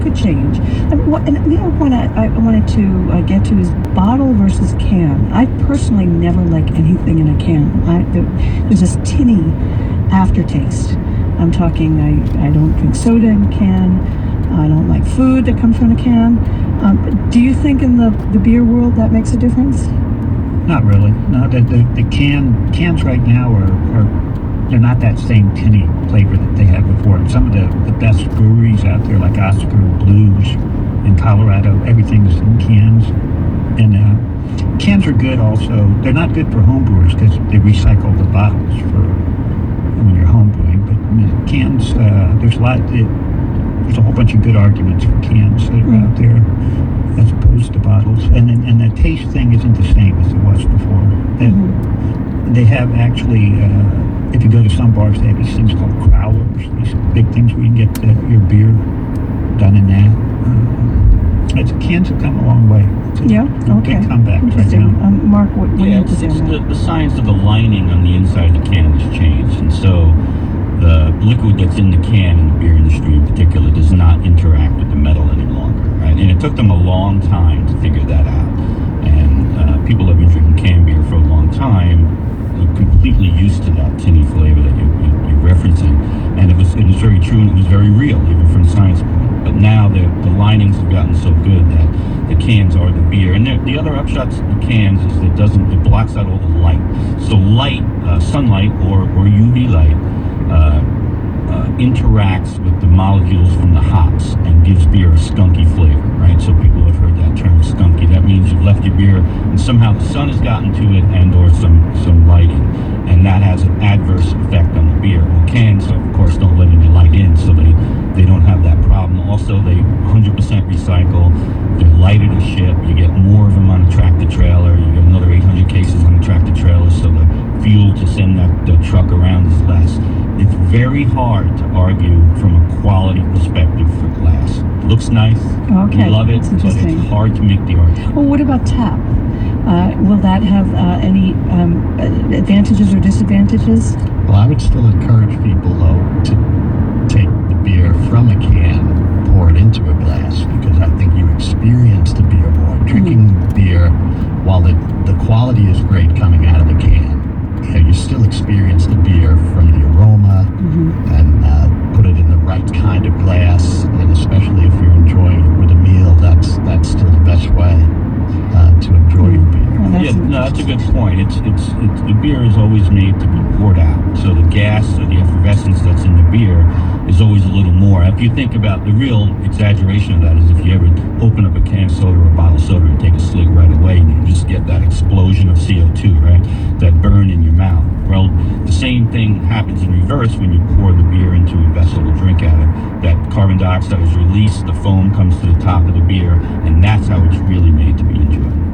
could change. And the other point I wanted to get to is bottle versus can. I personally never like anything in a can. There's this tinny aftertaste. I'm talking, I don't drink soda in a can. I don't like food that comes from a can. Do you think in the beer world that makes a difference? Not really. No, the cans right now are they're not that same tinny flavor that they had before. Some of the best breweries out there, like Oscar Blues in Colorado, everything's in cans. And cans are good also. They're not good for home brewers because they recycle the bottles for when you're home brewing. But cans, there's a whole bunch of good arguments for cans that are out there as opposed to bottles. And the taste thing isn't the same as it was before. They have actually, if you go to some bars, they have these things called growlers, these big things where you can get your beer done in that. Cans have come a long way. It's a big comeback right now. Mark, what do you have to say on that? The science of the lining on the inside of the can has changed, and so the liquid that's in the can in the beer industry in particular does not interact with the metal any longer, right? And it took them a long time to figure that out. And people have been drinking canned beer for a long time, completely used to that tinny flavor that you're referencing. And it was very true, and it was very real, even from the science point. But now the linings have gotten so good that the cans are the beer. And the other upshots of the cans is it blocks out all the light. So light, sunlight or UV light, interacts with the molecules from the hops and gives beer a skunky flavor, right? So people have heard that term skunky. That means you've left your beer and somehow the sun has gotten to it and or some lighting, and that has an adverse effect on the beer. Well, cans, of course, don't let any light in, so they don't have that problem. Also, they 100% recycle. They're lighter to ship. You get more of them on a tractor trailer. You get another 800 cases on a tractor trailer, so the fuel to send the truck around is less. It's very hard to argue from a quality perspective for glass. It looks nice, we love it, but it's hard to make the argument. Well, what about tap? Will that have any advantages or disadvantages? Well, I would still encourage people, though, to take the beer from a can, pour it into a glass, because I think you experience the beer more. Drinking beer, while the quality is great coming out of the can, you still experience the beer from the aroma and put it in the right kind of glass, and especially if you're enjoying it with a meal, that's still the best way to enjoy your beer. That's a good point. The beer is always made to be poured out, so the gas or the effervescence that's in the beer is always a little more. If you think about the real exaggeration of that is if you ever open up a can of soda or a bottle of soda and take a swig right away, and you just get that explosion of CO2, right? That burn in your mouth. Well, the same thing happens in reverse when you pour the beer into a vessel to drink out of. That carbon dioxide is released, the foam comes to the top of the beer, and that's how it's really made to be enjoyed.